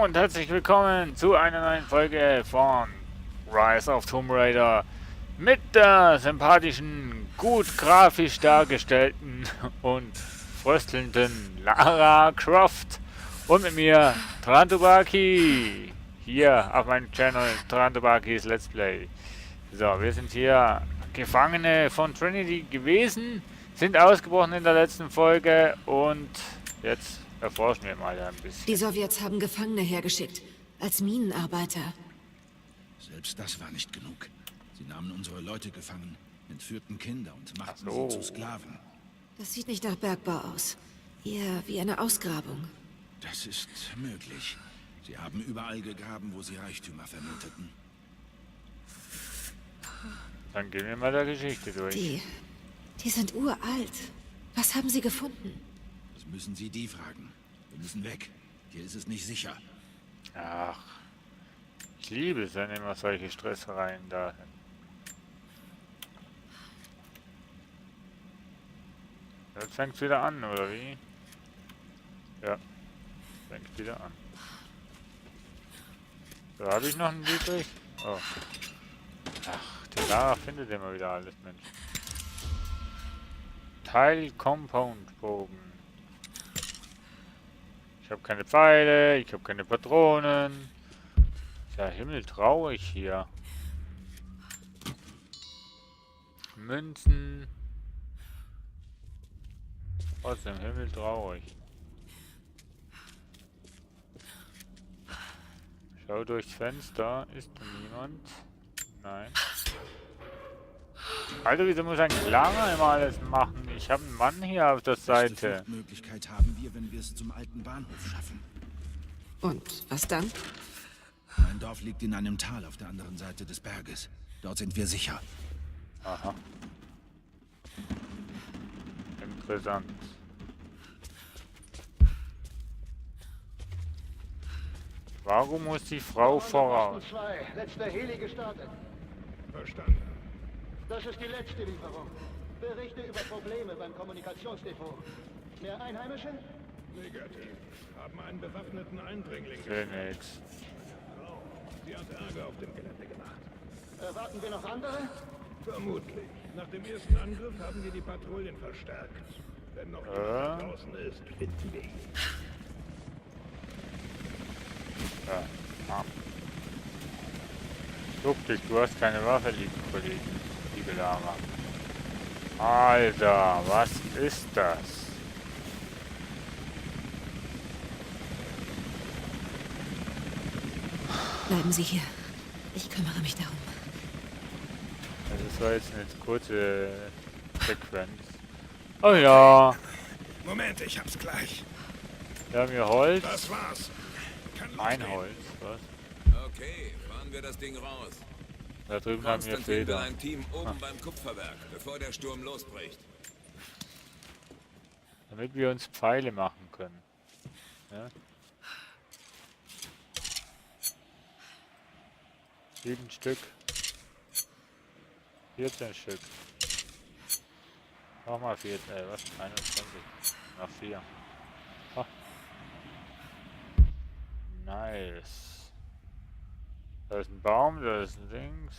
und herzlich willkommen zu einer neuen Folge von Rise of Tomb Raider mit der sympathischen, gut grafisch dargestellten und fröstelnden Lara Croft und mit mir Trantobaki hier auf meinem Channel Trantobakis Let's Play. So, wir sind hier Gefangene von Trinity gewesen, sind ausgebrochen in der letzten Folge und jetzt erforschen wir mal ein bisschen. Die Sowjets haben Gefangene hergeschickt, als Minenarbeiter. Selbst das war nicht genug. Sie nahmen unsere Leute gefangen, entführten Kinder und machten so. sie zu Sklaven. Das sieht nicht nach Bergbau aus. Eher wie eine Ausgrabung. Das ist möglich. Sie haben überall gegraben, wo sie Reichtümer vermuteten. Dann gehen wir mal der Geschichte durch. Die sind uralt. Was haben sie gefunden? Das müssen Sie die fragen. Wir müssen weg. Hier ist es nicht sicher. Ach, ich liebe es, wenn immer solche Stressereien da sind. Jetzt fängt es wieder an, oder wie? Ja, fängt wieder an. So, habe ich noch einen Dietrich? Oh. Ach, die Lara findet immer wieder alles, Mensch. Teil-Compound-Bogen. Ich habe keine Pfeile, ich habe keine Patronen. Ist ja himmeltraurig hier. Münzen. Trotzdem himmeltraurig. Schau durchs Fenster. Ist da niemand? Nein. Alter, wieso muss ein Klanger immer alles machen? Ich habe einen Mann hier auf der Seite. Die Möglichkeit haben wir, wenn wir es zum alten Bahnhof schaffen. Und was dann? Mein Dorf liegt in einem Tal auf der anderen Seite des Berges. Dort sind wir sicher. Aha. Interessant. Warum muss die Frau voraus? 2, letzter Heli gestartet. Verstanden. Das ist die letzte Lieferung. Berichte über Probleme beim Kommunikationsdepot. Mehr Einheimische? Negativ. Haben einen bewaffneten Eindringling Will geschnappt. nix. Sie hat Ärger auf dem Gelände gemacht. Erwarten wir noch andere? Vermutlich. Nach dem ersten Angriff haben wir die Patrouillen verstärkt. Wenn noch jemand draußen ist, finden wir ihn. Ja, ah. Duck dich, du hast keine Waffe, liebe Kollegen, liebe Lara. Alter, was ist das? Bleiben Sie hier. Ich kümmere mich darum. Also das war jetzt eine kurze Sequenz. Oh ja, Moment, ich hab's gleich. wir haben hier Holz. Das war's. Kann Ein losgehen. Holz, was? Okay, fahren wir das Ding raus. Da drüben haben wir Konstantin will Feder. ein Team oben beim Kupferwerk, bevor der Sturm losbricht. Damit wir uns Pfeile machen können. Ja? 7 Stück. 14 Stück. Nochmal 14, was? 21. Noch 4. Ah. Nice. Da ist ein Baum, da ist ein Dings.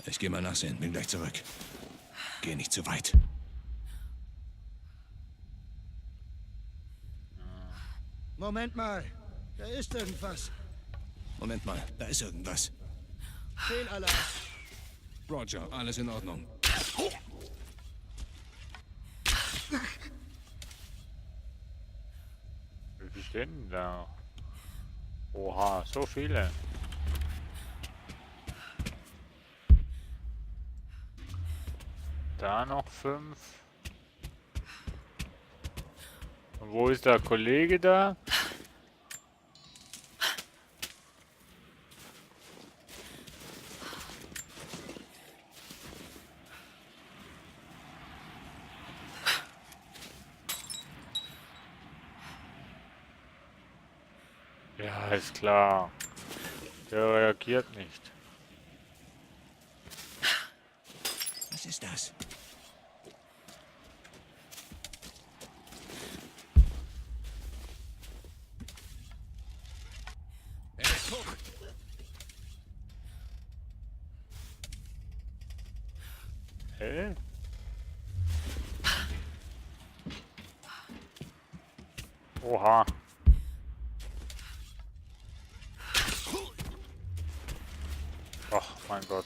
Ich gehe mal nachsehen. Bin gleich zurück. Geh nicht zu weit. Moment mal. Da ist irgendwas. Moment mal, da ist irgendwas. Fehlalarm. Roger, alles in Ordnung. Wie viele stehen denn da? Oha, so viele. Da noch 5. Und wo ist der Kollege da? Ja, ist klar. Der reagiert nicht. ist das? Er ist tot. Hä? Oha. Ach, mein Gott.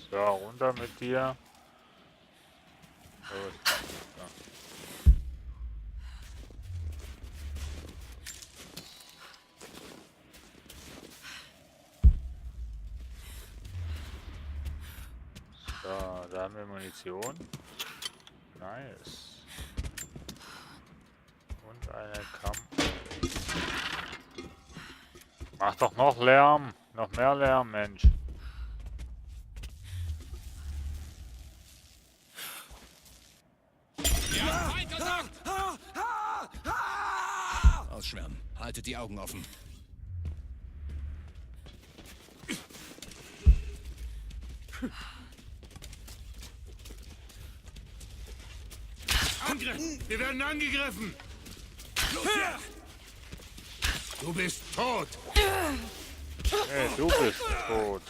So, runter mit dir. Los. So. So, da haben wir Munition. Nice. Und eine Kamm. Mach doch noch Lärm. Noch mehr Lärm, Mensch. Ausschwärmen. Haltet die Augen offen. Angriff! Wir werden angegriffen! Du bist tot! Hey, du bist tot.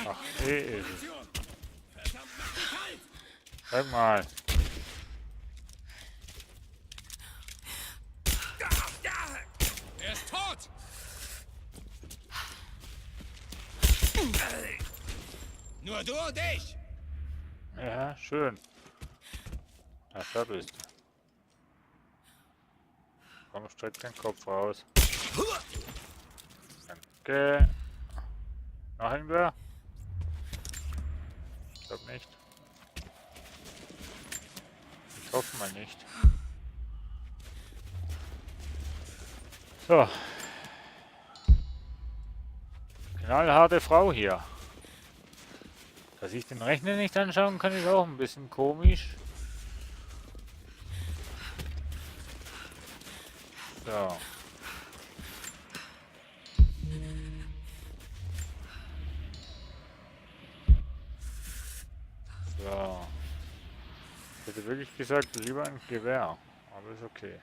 Ach, ist es. Sag mal. Er ist tot! Nur du und ich! Ja, schön. Ach, da bist du. Komm, streck den Kopf raus. Danke. Noch irgendwer? Ich glaub nicht. Ich hoffe mal nicht. So. Knallharte Frau hier. Dass ich den Rechner nicht anschauen kann, ist auch ein bisschen komisch. So. So. Ich hätte wirklich gesagt, lieber ein Gewehr. Aber ist okay.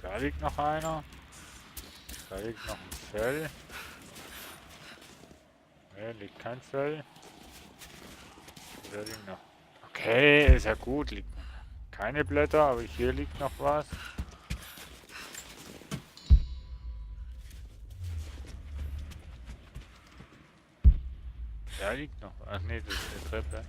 Da liegt noch einer. Da liegt noch ein Fell. Ne, liegt kein Fell. Da liegt noch. Okay, ist ja gut. Liegt noch keine Blätter, aber hier liegt noch was. Da liegt noch. Ach nee, das ist eine Treppe.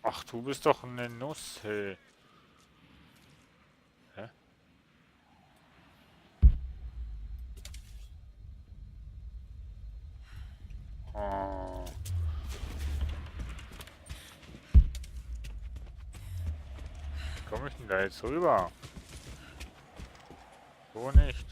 Ach, du bist doch eine Nuss, hey. Hä? Oh. Wie komme ich denn da jetzt rüber? So nicht.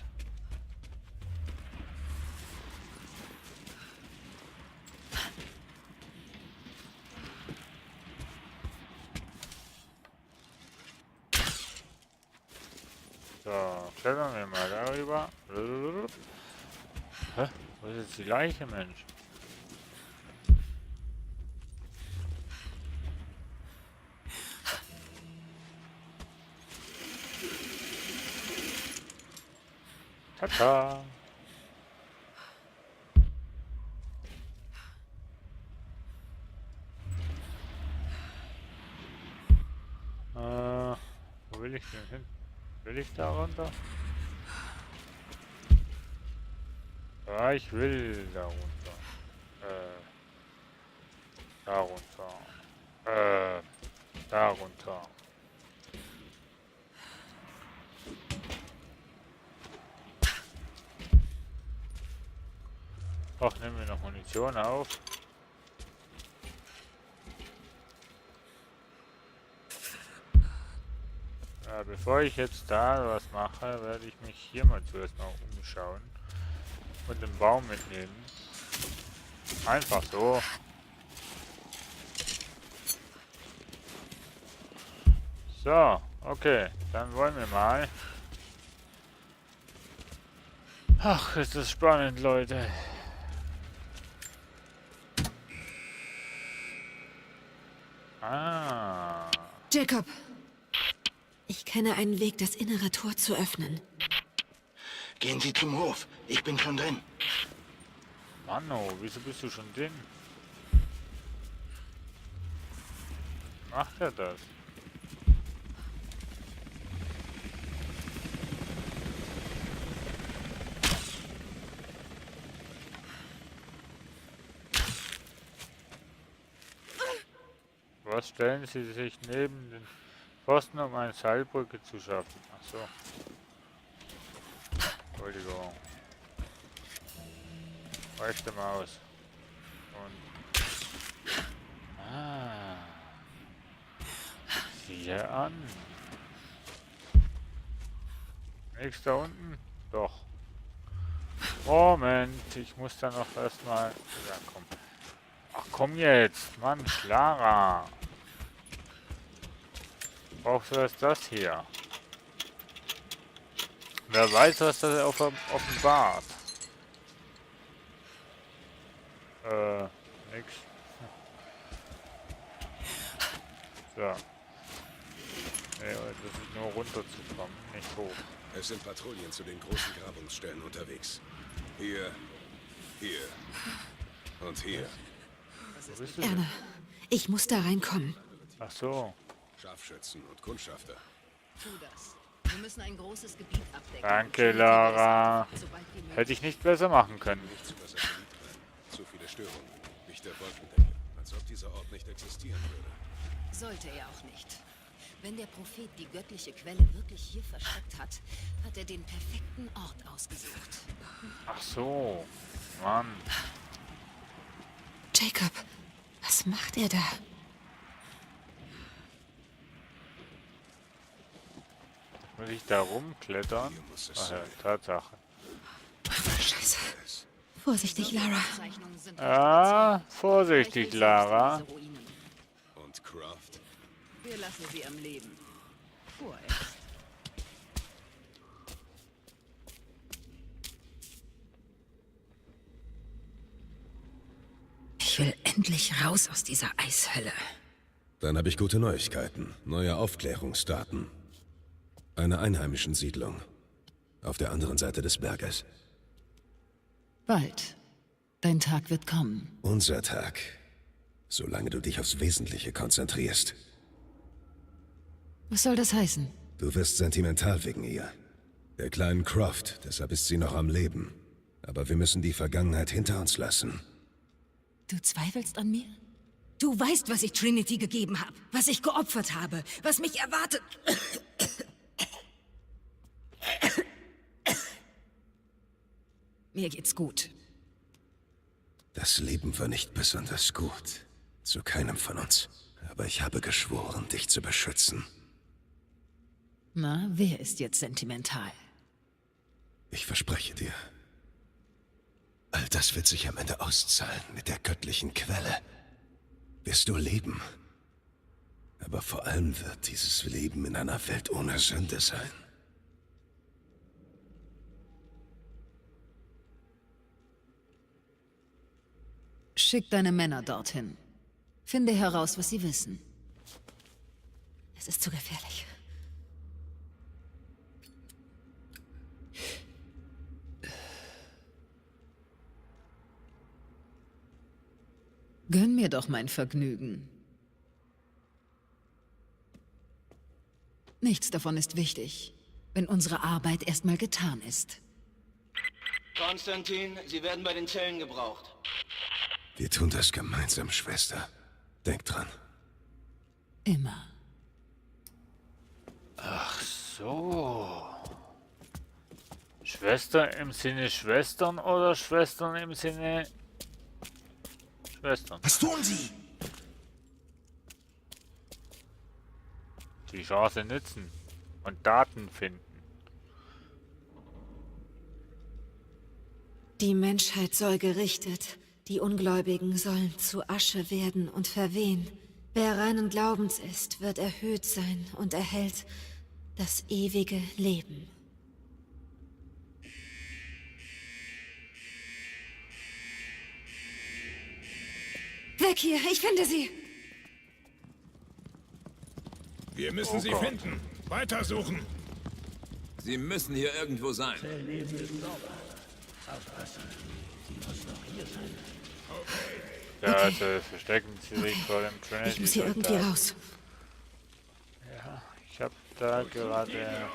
So, klettern wir mal darüber. Hä? Wo ist jetzt die Leiche, Mensch? Tata! will ich denn hin? Will ich da runter? Ja, ich will da runter. Da runter. Da runter. Ach, nehmen wir noch Munition auf. Ja, bevor ich jetzt da was mache, werde ich mich hier mal zuerst mal umschauen und den Baum mitnehmen. Einfach so. So, okay, dann wollen wir mal. Ach, ist das spannend, Leute. Ah. Jacob! Ich kenne einen Weg, das innere Tor zu öffnen. Gehen Sie zum Hof. Ich bin schon drin. Manno, wieso bist du schon drin? Macht er das? Was stellen Sie sich neben den Pfosten, um eine Seilbrücke zu schaffen? Ach so. Entschuldigung. Rechte Maus. Und... Ah. Siehe an. Nichts da unten? Doch. Moment, ich muss da noch erstmal... Ja, komm. Ach komm jetzt, Mann, Lara. Brauchst du erst das hier? Wer weiß, was das offenbart. Nix. So. Nee, das ist nur runterzukommen, nicht hoch. Es sind Patrouillen zu den großen Grabungsstellen unterwegs. Hier, hier und hier. Wo bist du denn? Erna, ich muss da reinkommen. Ach so. Scharfschützen und Kundschafter. Tu das. Wir müssen ein großes Gebiet abdecken. Danke, Lara. Hätte ich nicht besser machen können. Nicht zu was beliebt werden. Zu viele Störungen. Nicht der Wolkendeckel. Als ob dieser Ort nicht existieren würde. Sollte er auch nicht. Wenn der Prophet die göttliche Quelle wirklich hier versteckt hat, hat er den perfekten Ort ausgesucht. Ach so. Mann. Jacob, was macht er da? Muss ich da rumklettern? Hier muss es Ach ja, sein. Tatsache. Scheiße. Vorsichtig, Lara. Zeichnungen sind Ah, vorsichtig, Vielleicht Lara. diese Ruinen. Und Croft? Wir lassen sie am Leben. Vorerst. Ich will endlich raus aus dieser Eishölle. Dann habe ich gute Neuigkeiten. Neue Aufklärungsdaten. Eine einheimischen Siedlung. Auf der anderen Seite des Berges. Bald. Dein Tag wird kommen. Unser Tag. Solange du dich aufs Wesentliche konzentrierst. Was soll das heißen? Du wirst sentimental wegen ihr. Der kleinen Croft, deshalb ist sie noch am Leben. Aber wir müssen die Vergangenheit hinter uns lassen. Du zweifelst an mir? Du weißt, was ich Trinity gegeben habe, was ich geopfert habe, was mich erwartet. Mir geht's gut. Das Leben war nicht besonders gut. Zu keinem von uns. Aber ich habe geschworen, dich zu beschützen. Na, wer ist jetzt sentimental? Ich verspreche dir. All das wird sich am Ende auszahlen mit der göttlichen Quelle. Wirst du leben. Aber vor allem wird dieses Leben in einer Welt ohne Sünde sein. Schick deine Männer dorthin. Finde heraus, was sie wissen. Es ist zu gefährlich. Gönn mir doch mein Vergnügen. Nichts davon ist wichtig, wenn unsere Arbeit erstmal getan ist. Konstantin, Sie werden bei den Zellen gebraucht. Wir tun das gemeinsam, Schwester. Denk dran. Immer. Ach so. Schwester im Sinne Schwestern oder Schwestern im Sinne Schwestern? Was tun Sie? Die Chance nützen und Daten finden. Die Menschheit soll gerichtet. Die Ungläubigen sollen zu Asche werden und verwehen. Wer reinen Glaubens ist, wird erhöht sein und erhält das ewige Leben. Weg hier, ich finde sie! Wir müssen sie finden. Weitersuchen. Sie müssen hier irgendwo sein. Ja, also verstecken sie sich vor dem Trinity. Ich muss hier irgendwie raus. Ja, ich habe da gerade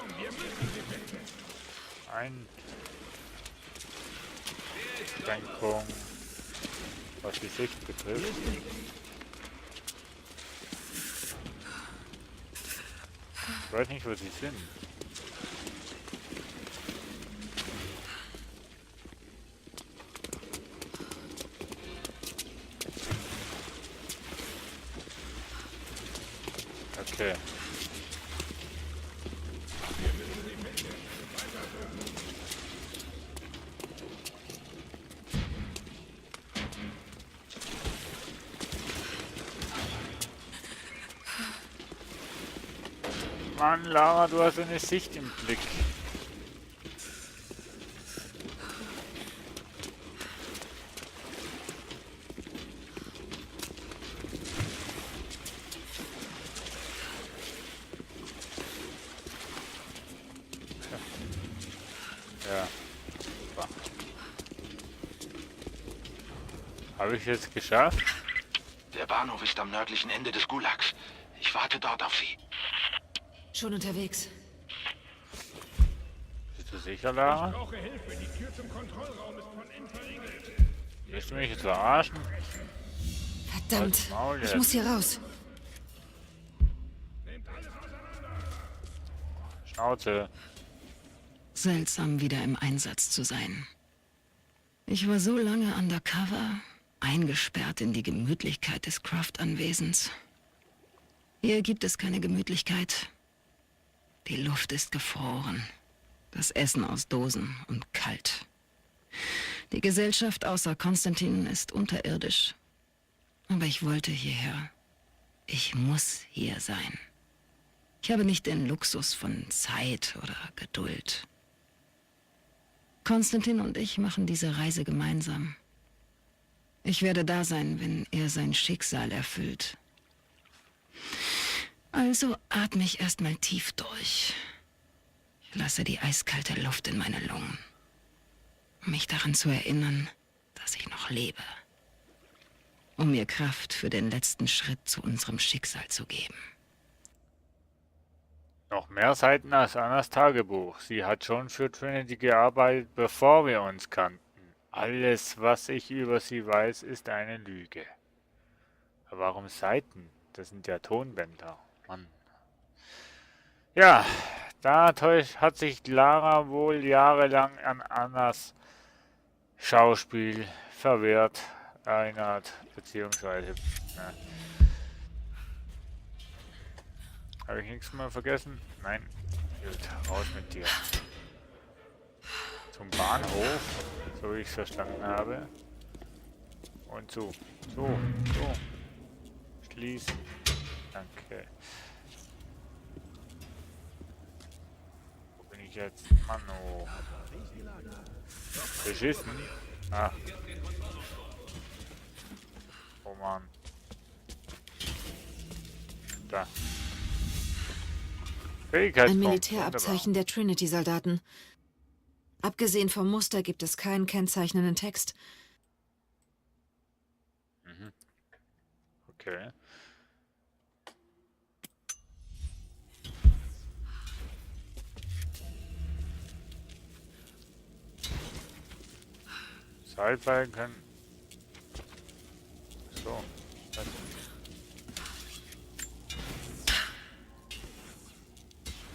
Einschränkung, was die Sicht betrifft. Ich weiß nicht, wo sie sind. Okay. Mann, Lara, du hast eine Sicht im Blick. Ja. Habe ich jetzt geschafft? Der Bahnhof ist am nördlichen Ende des Gulags. Ich warte dort auf Sie. Schon unterwegs. Bist du sicher, Lara? Ich brauche Hilfe. Die Tür zum Kontrollraum ist von innen verriegelt. Willst du mich jetzt verarschen? Verdammt, Halt's Maul ich jetzt. muss hier raus. Nehmt alles auseinander. Schnauze. Seltsam, wieder im Einsatz zu sein. Ich war so lange undercover, eingesperrt in die Gemütlichkeit des Croft-Anwesens. Hier gibt es keine Gemütlichkeit. Die Luft ist gefroren. Das Essen aus Dosen und kalt. Die Gesellschaft außer Konstantin ist unterirdisch. Aber ich wollte hierher. Ich muss hier sein. Ich habe nicht den Luxus von Zeit oder Geduld. Konstantin und ich machen diese Reise gemeinsam. Ich werde da sein, wenn er sein Schicksal erfüllt. Also atme ich erstmal tief durch. Ich lasse die eiskalte Luft in meine Lungen, um mich daran zu erinnern, dass ich noch lebe. Um mir Kraft für den letzten Schritt zu unserem Schicksal zu geben. Noch mehr Seiten als Annas Tagebuch. Sie hat schon für Trinity gearbeitet, bevor wir uns kannten. Alles, was ich über sie weiß, ist eine Lüge. Aber warum Seiten? Das sind ja Tonbänder. Mann. Ja, da hat sich Lara wohl jahrelang an Annas Schauspiel verwehrt, erinnert, beziehungsweise... Ne. Habe ich nichts mehr vergessen? Nein. Gut, raus mit dir. Zum Bahnhof, so wie ich es verstanden habe. Und zu. So. Schließen. Danke. Wo bin ich jetzt? Mann, oh. Beschissen. Ah. Oh Mann. Da. Ein Militärabzeichen der Trinity-Soldaten. Abgesehen vom Muster gibt es keinen kennzeichnenden Text. Mhm. Okay. Schaltbalken. So.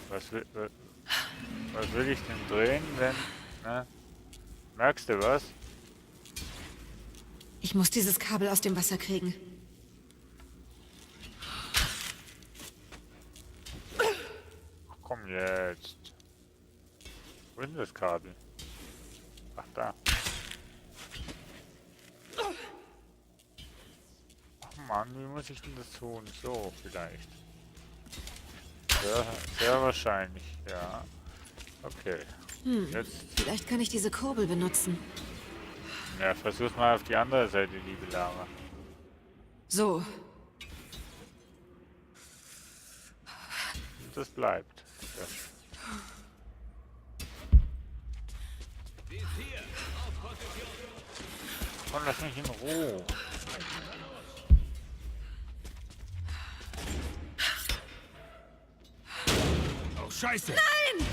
Was will ich denn drehen, wenn... Ne? Merkst du was? Ich muss dieses Kabel aus dem Wasser kriegen. Ach, komm jetzt. Wo ist denn das Kabel? Ach, da. Ach Mann, wie muss ich denn das tun? So, vielleicht. Sehr wahrscheinlich, ja. Okay. Jetzt. Vielleicht kann ich diese Kurbel benutzen. Ja, versuch mal auf die andere Seite, liebe Lara. So. Das bleibt. Das. Komm, lass mich in Ruhe. Oh, Scheiße! Nein!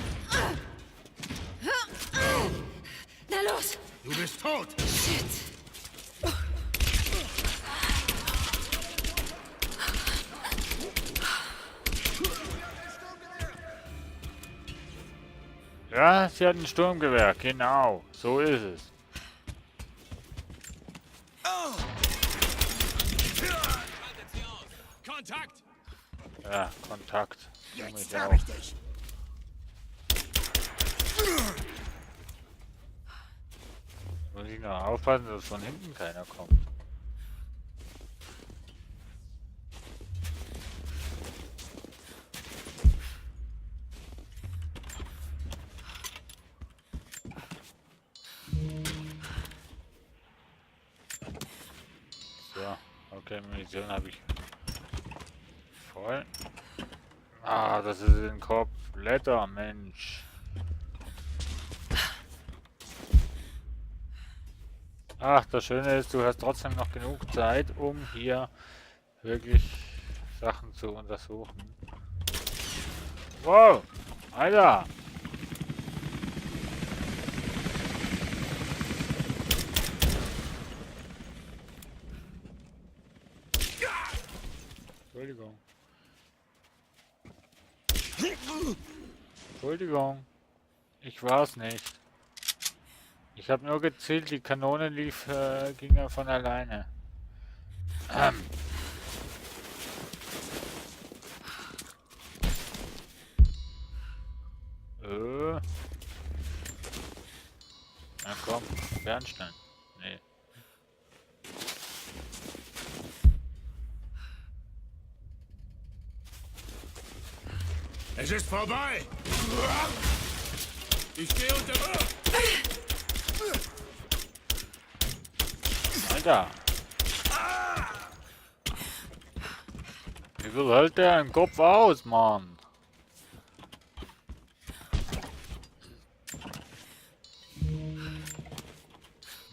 Na los! Du bist tot! Shit! Ja, sie hat ein Sturmgewehr, genau. So ist es. Kontakt! Ja, Kontakt. Jetzt hab ich dich! Muss ich noch aufpassen, dass von hinten keiner kommt. So, okay, Munition habe ich voll. Ah, das ist ein kompletter Mensch. Ach, das Schöne ist, du hast trotzdem noch genug Zeit, um hier wirklich Sachen zu untersuchen. Wow! Alter! Entschuldigung. Entschuldigung. Ich war's nicht. Ich habe nur gezielt, die Kanone ging ja von alleine. Na komm, Bernstein. Nee. Es ist vorbei! Ich stehe unter... Alter! Wie viel hält der im Kopf aus, Mann?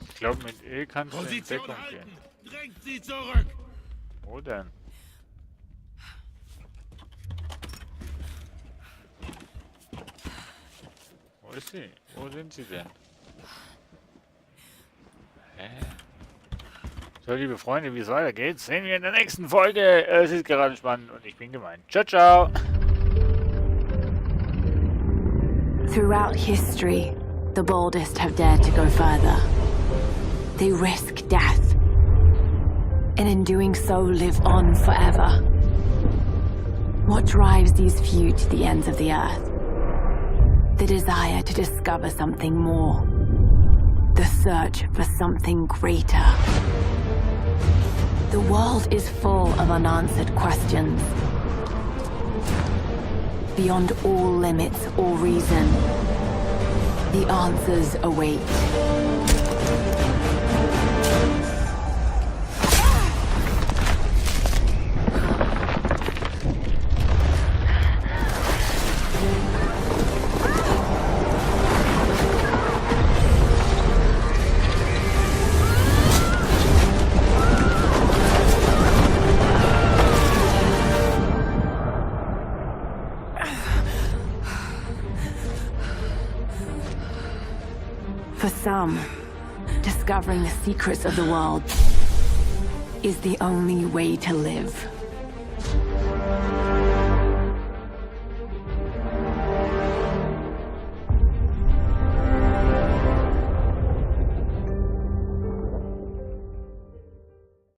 Ich glaube, mit E kannst du in Deckung gehen. Drängt sie zurück! Wo denn? Wo ist sie? Wo sind sie denn? Hä? So, liebe Freunde, wie es weitergeht, sehen wir in der nächsten Folge. Es ist gerade spannend und ich bin gemein. Ciao, ciao! Throughout history, the boldest have dared to go further. They risk death, and in doing so live on forever. What drives these few to the ends of the earth? The desire to discover something more. The search for something greater. The world is full of unanswered questions. Beyond all limits or reason, the answers await. For some, Discovering the secrets of the world is the only way to live.